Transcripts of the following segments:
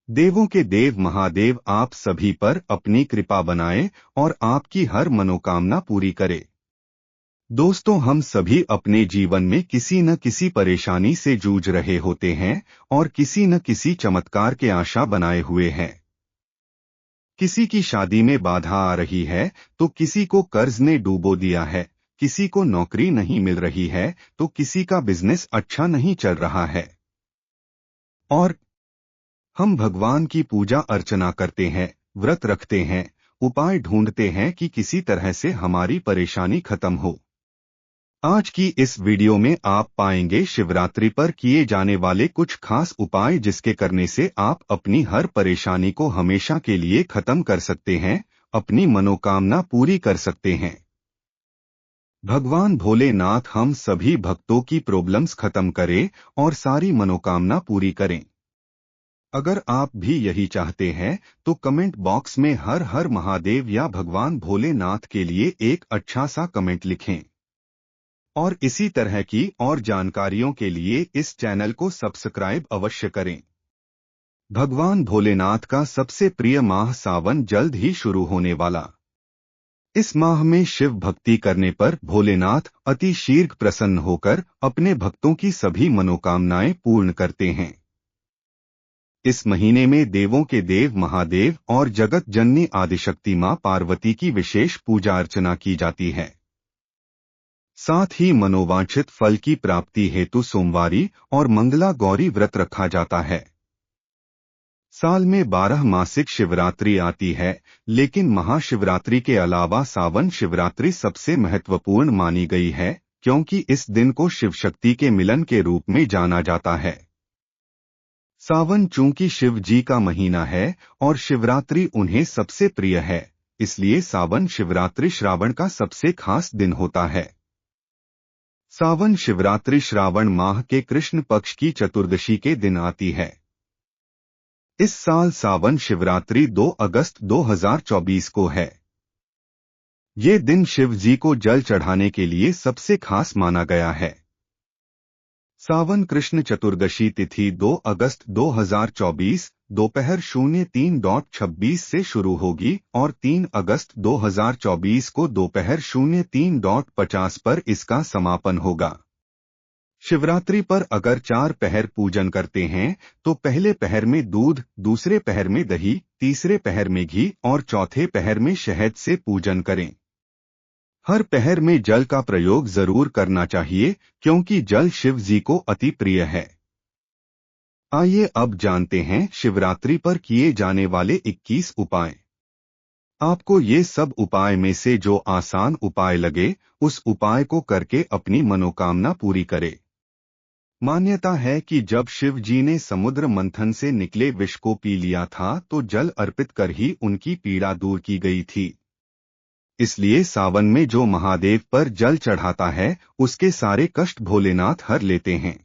देवों के देव महादेव आप सभी पर अपनी कृपा बनाए और आपकी हर मनोकामना पूरी करे। दोस्तों, हम सभी अपने जीवन में किसी न किसी परेशानी से जूझ रहे होते हैं और किसी न किसी चमत्कार के आशा बनाए हुए हैं। किसी की शादी में बाधा आ रही है तो किसी को कर्ज ने डूबो दिया है, किसी को नौकरी नहीं मिल रही है तो किसी का बिजनेस अच्छा नहीं चल रहा है। और हम भगवान की पूजा अर्चना करते हैं, व्रत रखते हैं, उपाय ढूंढते हैं कि किसी तरह से हमारी परेशानी खत्म हो। आज की इस वीडियो में आप पाएंगे शिवरात्रि पर किए जाने वाले कुछ खास उपाय जिसके करने से आप अपनी हर परेशानी को हमेशा के लिए खत्म कर सकते हैं, अपनी मनोकामना पूरी कर सकते हैं। भगवान भोलेनाथ हम सभी भक्तों की प्रॉब्लम्स खत्म करें और सारी मनोकामना पूरी करें। अगर आप भी यही चाहते हैं तो कमेंट बॉक्स में हर हर महादेव या भगवान भोलेनाथ के लिए एक अच्छा सा कमेंट लिखें। और इसी तरह की और जानकारियों के लिए इस चैनल को सब्सक्राइब अवश्य करें। भगवान भोलेनाथ का सबसे प्रिय माह सावन जल्द ही शुरू होने वाला। इस माह में शिव भक्ति करने पर भोलेनाथ अति शीघ्र प्रसन्न होकर अपने भक्तों की सभी मनोकामनाएं पूर्ण करते हैं। इस महीने में देवों के देव महादेव और जगत जननी आदिशक्ति मां पार्वती की विशेष पूजा अर्चना की जाती है। साथ ही मनोवांछित फल की प्राप्ति हेतु सोमवारी और मंगला गौरी व्रत रखा जाता है। साल में 12 मासिक शिवरात्रि आती है, लेकिन महाशिवरात्रि के अलावा सावन शिवरात्रि सबसे महत्वपूर्ण मानी गई है, क्योंकि इस दिन को शिव शक्ति के मिलन के रूप में जाना जाता है। सावन चूंकि शिव जी का महीना है और शिवरात्रि उन्हें सबसे प्रिय है, इसलिए सावन शिवरात्रि श्रावण का सबसे खास दिन होता है। सावन शिवरात्रि श्रावण माह के कृष्ण पक्ष की चतुर्दशी के दिन आती है। इस साल सावन शिवरात्रि 2 अगस्त 2024 को है। ये दिन शिव जी को जल चढ़ाने के लिए सबसे खास माना गया है। सावन कृष्ण चतुर्दशी तिथि 2 अगस्त 2024 दोपहर 03:26 से शुरू होगी और 3 अगस्त 2024 को दोपहर 03:50 पर इसका समापन होगा। शिवरात्रि पर अगर 4 पहर पूजन करते हैं तो पहले पहर में दूध, दूसरे पहर में दही, तीसरे पहर में घी और चौथे पहर में शहद से पूजन करें। हर पहर में जल का प्रयोग जरूर करना चाहिए, क्योंकि जल शिव जी को अति प्रिय है। आइए अब जानते हैं शिवरात्रि पर किए जाने वाले 21 उपाय। आपको ये सब उपाय में से जो आसान उपाय लगे, उस उपाय को करके अपनी मनोकामना पूरी करे। मान्यता है कि जब शिव जी ने समुद्र मंथन से निकले विष को पी लिया था तो जल अर्पित कर ही उनकी पीड़ा दूर की गई थी। इसलिए सावन में जो महादेव पर जल चढ़ाता है उसके सारे कष्ट भोलेनाथ हर लेते हैं।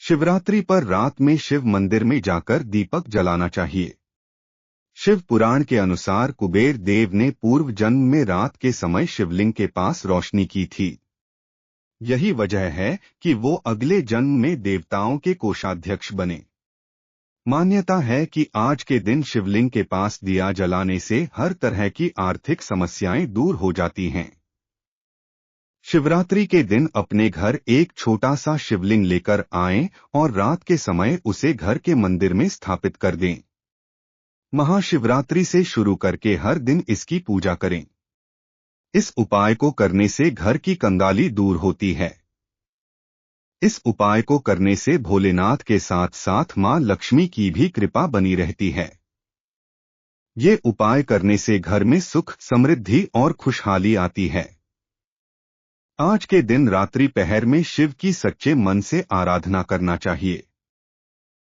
शिवरात्रि पर रात में शिव मंदिर में जाकर दीपक जलाना चाहिए। शिव पुराण के अनुसार कुबेर देव ने पूर्व जन्म में रात के समय शिवलिंग के पास रोशनी की थी। यही वजह है कि वो अगले जन्म में देवताओं के कोषाध्यक्ष बने। मान्यता है कि आज के दिन शिवलिंग के पास दिया जलाने से हर तरह की आर्थिक समस्याएं दूर हो जाती हैं। शिवरात्रि के दिन अपने घर एक छोटा सा शिवलिंग लेकर आएं और रात के समय उसे घर के मंदिर में स्थापित कर दें। महाशिवरात्रि से शुरू करके हर दिन इसकी पूजा करें। इस उपाय को करने से घर की कंगाली दूर होती है। इस उपाय को करने से भोलेनाथ के साथ साथ मां लक्ष्मी की भी कृपा बनी रहती है। ये उपाय करने से घर में सुख, समृद्धि और खुशहाली आती है। आज के दिन रात्रि पहर में शिव की सच्चे मन से आराधना करना चाहिए।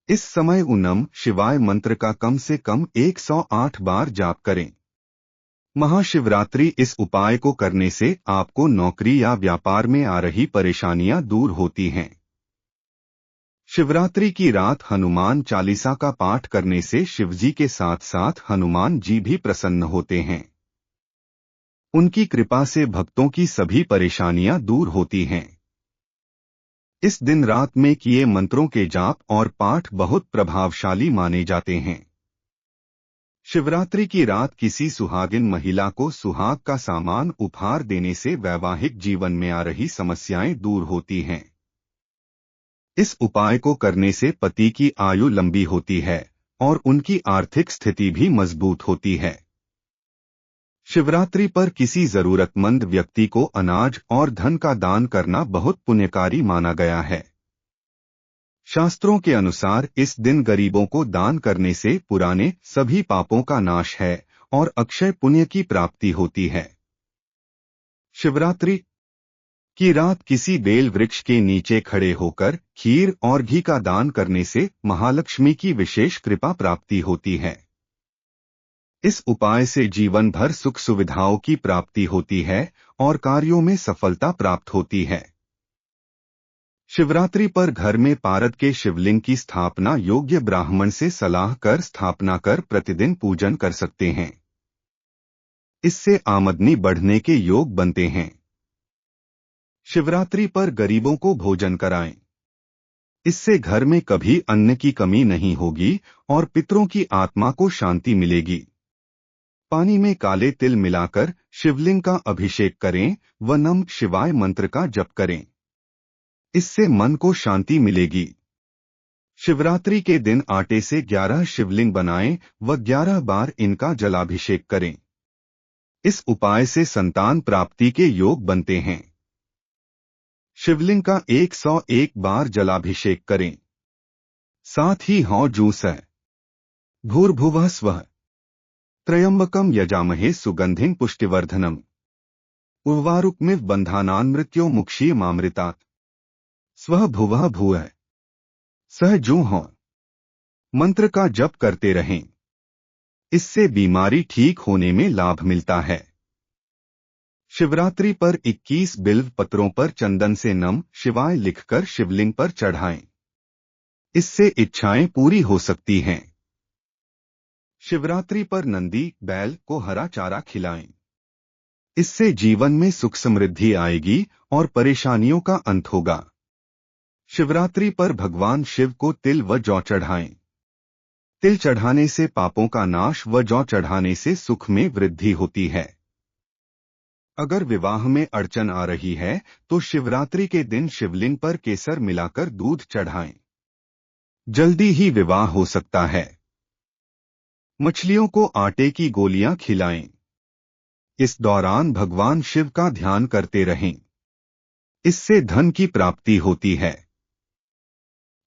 इस समय ओम नमः शिवाय मंत्र का कम से कम 108 बार जाप करें। महाशिवरात्रि इस उपाय को करने से आपको नौकरी या व्यापार में आ रही परेशानियां दूर होती हैं। शिवरात्रि की रात हनुमान चालीसा का पाठ करने से शिवजी के साथ साथ हनुमान जी भी प्रसन्न होते हैं। उनकी कृपा से भक्तों की सभी परेशानियां दूर होती हैं। इस दिन रात में किए मंत्रों के जाप और पाठ बहुत प्रभावशाली माने जाते हैं। शिवरात्रि की रात किसी सुहागिन महिला को सुहाग का सामान उपहार देने से वैवाहिक जीवन में आ रही समस्याएं दूर होती हैं। इस उपाय को करने से पति की आयु लंबी होती है और उनकी आर्थिक स्थिति भी मजबूत होती है। शिवरात्रि पर किसी जरूरतमंद व्यक्ति को अनाज और धन का दान करना बहुत पुण्यकारी माना गया है। शास्त्रों के अनुसार इस दिन गरीबों को दान करने से पुराने सभी पापों का नाश है और अक्षय पुण्य की प्राप्ति होती है। शिवरात्रि की रात किसी बेल वृक्ष के नीचे खड़े होकर खीर और घी का दान करने से महालक्ष्मी की विशेष कृपा प्राप्ति होती है। इस उपाय से जीवन भर सुख सुविधाओं की प्राप्ति होती है और कार्यों में सफलता प्राप्त होती है। शिवरात्रि पर घर में पारद के शिवलिंग की स्थापना योग्य ब्राह्मण से सलाह कर स्थापना कर प्रतिदिन पूजन कर सकते हैं। इससे आमदनी बढ़ने के योग बनते हैं। शिवरात्रि पर गरीबों को भोजन कराएं। इससे घर में कभी अन्न की कमी नहीं होगी और पितरों की आत्मा को शांति मिलेगी। पानी में काले तिल मिलाकर शिवलिंग का अभिषेक करें व नमः शिवाय मंत्र का जप करें। इससे मन को शांति मिलेगी। शिवरात्रि के दिन आटे से 11 शिवलिंग बनाएं व 11 बार इनका जलाभिषेक करें। इस उपाय से संतान प्राप्ति के योग बनते हैं। शिवलिंग का 101 बार जलाभिषेक करें। साथ ही हौ जूस भूर्भुवः स्वः त्र्यंबकम यजामहे सुगंधिं पुष्टिवर्धनम उर्वारुकमिव बंधानान् मृत्योर्मुक्षीयमामृतात् स्वः भुवः भूयः सह जू हो मंत्र का जप करते रहें। इससे बीमारी ठीक होने में लाभ मिलता है। शिवरात्रि पर 21 बिल्व पत्रों पर चंदन से नमः शिवाय लिखकर शिवलिंग पर चढ़ाएं। इससे इच्छाएं पूरी हो सकती हैं। शिवरात्रि पर नंदी बैल को हरा चारा खिलाएं। इससे जीवन में सुख समृद्धि आएगी और परेशानियों का अंत होगा। शिवरात्रि पर भगवान शिव को तिल व जौ चढ़ाएं। तिल चढ़ाने से पापों का नाश व जौ चढ़ाने से सुख में वृद्धि होती है। अगर विवाह में अड़चन आ रही है तो शिवरात्रि के दिन शिवलिंग पर केसर मिलाकर दूध चढ़ाएं। जल्दी ही विवाह हो सकता है। मछलियों को आटे की गोलियां खिलाएं। इस दौरान भगवान शिव का ध्यान करते रहें। इससे धन की प्राप्ति होती है।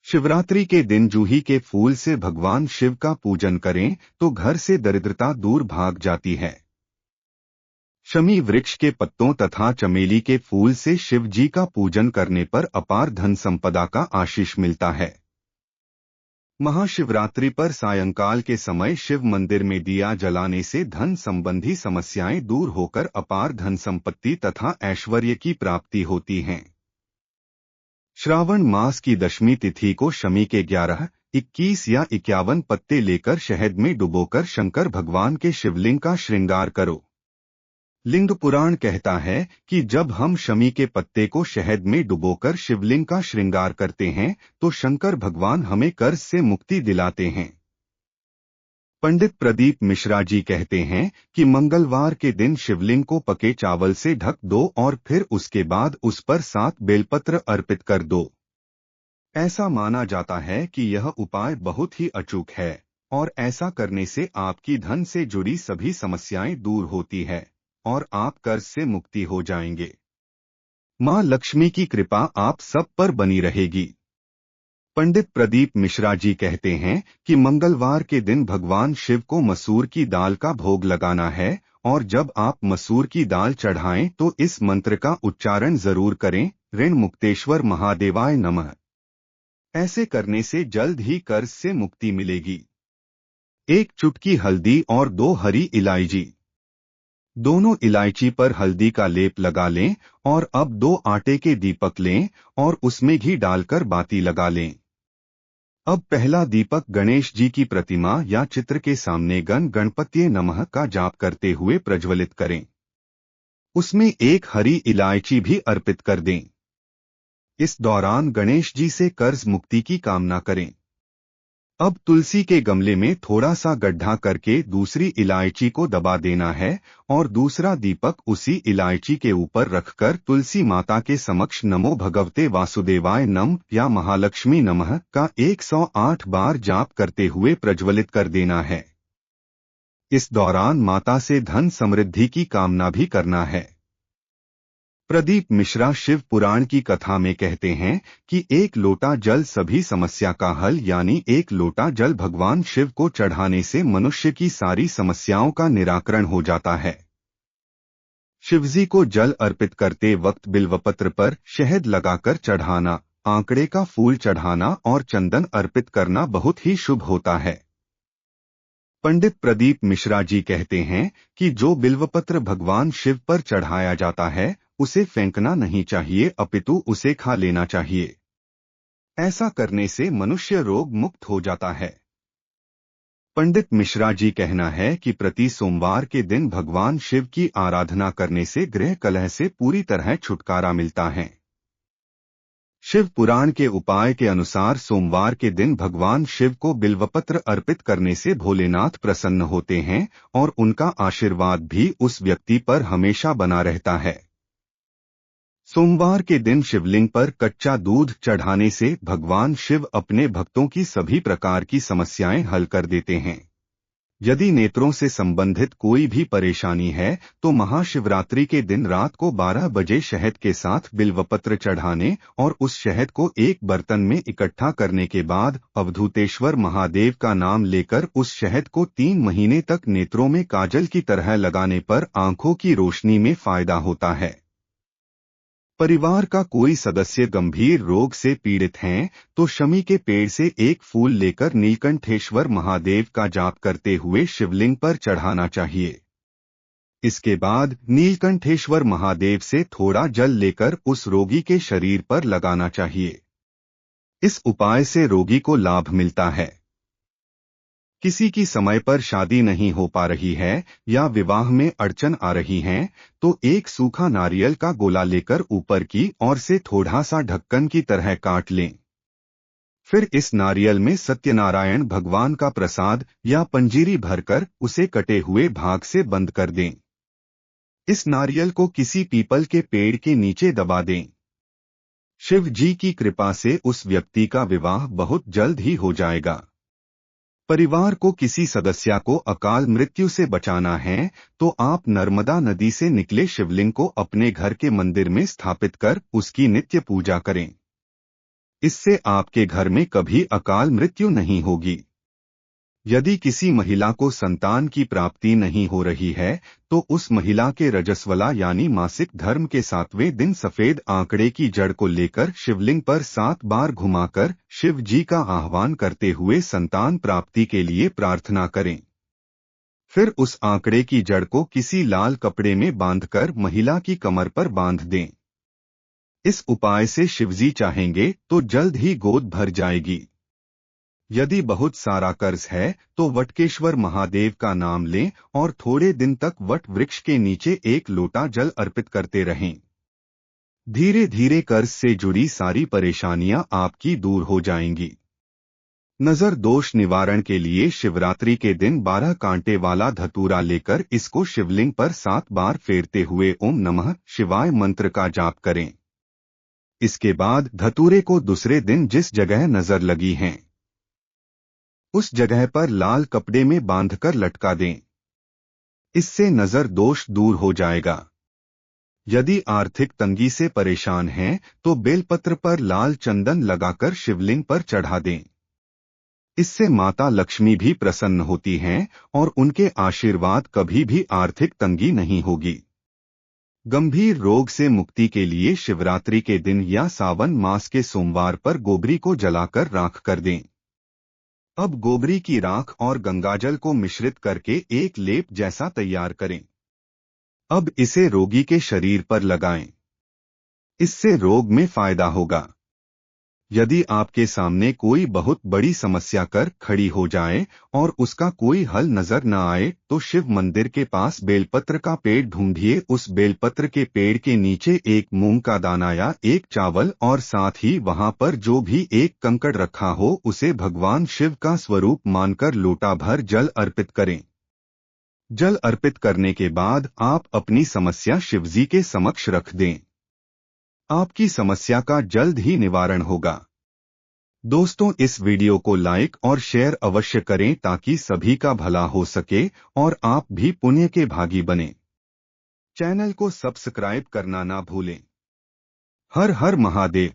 शिवरात्रि के दिन जूही के फूल से भगवान शिव का पूजन करें तो घर से दरिद्रता दूर भाग जाती है। शमी वृक्ष के पत्तों तथा चमेली के फूल से शिव जी का पूजन करने पर अपार धन संपदा का आशीष मिलता है। महाशिवरात्रि पर सायंकाल के समय शिव मंदिर में दिया जलाने से धन संबंधी समस्याएं दूर होकर अपार धन संपत्ति तथा ऐश्वर्य की प्राप्ति होती है। श्रावण मास की दशमी तिथि को शमी के 11, 21 या 51 पत्ते लेकर शहद में डुबोकर शंकर भगवान के शिवलिंग का श्रृंगार करो। लिंग पुराण कहता है कि जब हम शमी के पत्ते को शहद में डुबोकर शिवलिंग का श्रृंगार करते हैं तो शंकर भगवान हमें कर्ज से मुक्ति दिलाते हैं। पंडित प्रदीप मिश्रा जी कहते हैं कि मंगलवार के दिन शिवलिंग को पके चावल से ढक दो और फिर उसके बाद उस पर 7 बेलपत्र अर्पित कर दो। ऐसा माना जाता है कि यह उपाय बहुत ही अचूक है और ऐसा करने से आपकी धन से जुड़ी सभी समस्याएं दूर होती है और आप कर्ज से मुक्ति हो जाएंगे। मां लक्ष्मी की कृपा आप सब पर बनी रहेगी। पंडित प्रदीप मिश्रा जी कहते हैं कि मंगलवार के दिन भगवान शिव को मसूर की दाल का भोग लगाना है और जब आप मसूर की दाल चढ़ाएं तो इस मंत्र का उच्चारण जरूर करें, ऋण मुक्तेश्वर महादेवाय नमः। ऐसे करने से जल्द ही कर्ज से मुक्ति मिलेगी। 1 चुटकी हल्दी और 2 हरी इलायची। दोनों इलायची पर हल्दी का लेप लगा लें और अब 2 आटे के दीपक लें और उसमें घी डालकर बाती लगा लें। अब पहला दीपक गणेश जी की प्रतिमा या चित्र के सामने गणपतये नमः का जाप करते हुए प्रज्वलित करें। उसमें 1 हरी इलायची भी अर्पित कर दें। इस दौरान गणेश जी से कर्ज मुक्ति की कामना करें। अब तुलसी के गमले में थोड़ा सा गड्ढा करके दूसरी इलायची को दबा देना है और दूसरा दीपक उसी इलायची के ऊपर रखकर तुलसी माता के समक्ष नमो भगवते वासुदेवाय नमः या महालक्ष्मी नमः का 108 बार जाप करते हुए प्रज्वलित कर देना है। इस दौरान माता से धन समृद्धि की कामना भी करना है। प्रदीप मिश्रा शिव पुराण की कथा में कहते हैं कि एक लोटा जल सभी समस्या का हल, यानी एक लोटा जल भगवान शिव को चढ़ाने से मनुष्य की सारी समस्याओं का निराकरण हो जाता है। शिवजी को जल अर्पित करते वक्त बिल्वपत्र पर शहद लगाकर चढ़ाना, आंकड़े का फूल चढ़ाना और चंदन अर्पित करना बहुत ही शुभ होता है। पंडित प्रदीप मिश्रा जी कहते हैं कि जो बिल्वपत्र भगवान शिव पर चढ़ाया जाता है उसे फेंकना नहीं चाहिए, अपितु उसे खा लेना चाहिए। ऐसा करने से मनुष्य रोग मुक्त हो जाता है। पंडित मिश्रा जी कहना है कि प्रति सोमवार के दिन भगवान शिव की आराधना करने से गृह कलह से पूरी तरह छुटकारा मिलता है। शिव पुराण के उपाय के अनुसार सोमवार के दिन भगवान शिव को बिल्वपत्र अर्पित करने से भोलेनाथ प्रसन्न होते हैं और उनका आशीर्वाद भी उस व्यक्ति पर हमेशा बना रहता है। सोमवार के दिन शिवलिंग पर कच्चा दूध चढ़ाने से भगवान शिव अपने भक्तों की सभी प्रकार की समस्याएं हल कर देते हैं। यदि नेत्रों से संबंधित कोई भी परेशानी है तो महाशिवरात्रि के दिन रात को 12 बजे शहद के साथ बिल्वपत्र चढ़ाने और उस शहद को एक बर्तन में इकट्ठा करने के बाद अवधूतेश्वर महादेव का नाम लेकर उस शहद को 3 महीने तक नेत्रों में काजल की तरह लगाने पर आंखों की रोशनी में फायदा होता है। परिवार का कोई सदस्य गंभीर रोग से पीड़ित हैं तो शमी के पेड़ से एक फूल लेकर नीलकंठेश्वर महादेव का जाप करते हुए शिवलिंग पर चढ़ाना चाहिए। इसके बाद नीलकंठेश्वर महादेव से थोड़ा जल लेकर उस रोगी के शरीर पर लगाना चाहिए। इस उपाय से रोगी को लाभ मिलता है। किसी की समय पर शादी नहीं हो पा रही है या विवाह में अड़चन आ रही है तो एक सूखा नारियल का गोला लेकर ऊपर की ओर से थोड़ा सा ढक्कन की तरह काट लें। फिर इस नारियल में सत्यनारायण भगवान का प्रसाद या पंजीरी भरकर उसे कटे हुए भाग से बंद कर दें। इस नारियल को किसी पीपल के पेड़ के नीचे दबा दें। शिव जी की कृपा से उस व्यक्ति का विवाह बहुत जल्द ही हो जाएगा। परिवार को किसी सदस्य को अकाल मृत्यु से बचाना है तो आप नर्मदा नदी से निकले शिवलिंग को अपने घर के मंदिर में स्थापित कर उसकी नित्य पूजा करें। इससे आपके घर में कभी अकाल मृत्यु नहीं होगी। यदि किसी महिला को संतान की प्राप्ति नहीं हो रही है तो उस महिला के रजस्वला यानी मासिक धर्म के 7वें दिन सफेद आंकड़े की जड़ को लेकर शिवलिंग पर 7 बार घुमाकर शिव जी का आह्वान करते हुए संतान प्राप्ति के लिए प्रार्थना करें। फिर उस आंकड़े की जड़ को किसी लाल कपड़े में बांधकर महिला की कमर पर बांध दें। इस उपाय से शिवजी चाहेंगे तो जल्द ही गोद भर जाएगी। यदि बहुत सारा कर्ज है तो वटकेश्वर महादेव का नाम लें और थोड़े दिन तक वट वृक्ष के नीचे एक लोटा जल अर्पित करते रहें। धीरे धीरे कर्ज से जुड़ी सारी परेशानियां आपकी दूर हो जाएंगी। नजर दोष निवारण के लिए शिवरात्रि के दिन 12 कांटे वाला धतूरा लेकर इसको शिवलिंग पर 7 बार फेरते हुए ओम नमः शिवाय मंत्र का जाप करें। इसके बाद धतूरे को दूसरे दिन जिस जगह नजर लगी है उस जगह पर लाल कपड़े में बांधकर लटका दें। इससे नजर दोष दूर हो जाएगा। यदि आर्थिक तंगी से परेशान हैं तो बेलपत्र पर लाल चंदन लगाकर शिवलिंग पर चढ़ा दें। इससे माता लक्ष्मी भी प्रसन्न होती हैं और उनके आशीर्वाद कभी भी आर्थिक तंगी नहीं होगी। गंभीर रोग से मुक्ति के लिए शिवरात्रि के दिन या सावन मास के सोमवार पर गोबरी को जलाकर राख कर दें। अब गोबरी की राख और गंगाजल को मिश्रित करके एक लेप जैसा तैयार करें। अब इसे रोगी के शरीर पर लगाएं। इससे रोग में फायदा होगा। यदि आपके सामने कोई बहुत बड़ी समस्या कर खड़ी हो जाए और उसका कोई हल नजर न आए तो शिव मंदिर के पास बेलपत्र का पेड़ ढूंढिए। उस बेलपत्र के पेड़ के नीचे एक मूंग का दाना या एक चावल और साथ ही वहां पर जो भी एक कंकड़ रखा हो उसे भगवान शिव का स्वरूप मानकर लोटा भर जल अर्पित करें। जल अर्पित करने के बाद आप अपनी समस्या शिवजी के समक्ष रख दें। आपकी समस्या का जल्द ही निवारण होगा। दोस्तों, इस वीडियो को लाइक और शेयर अवश्य करें ताकि सभी का भला हो सके और आप भी पुण्य के भागी बने। चैनल को सब्सक्राइब करना ना भूलें। हर हर महादेव।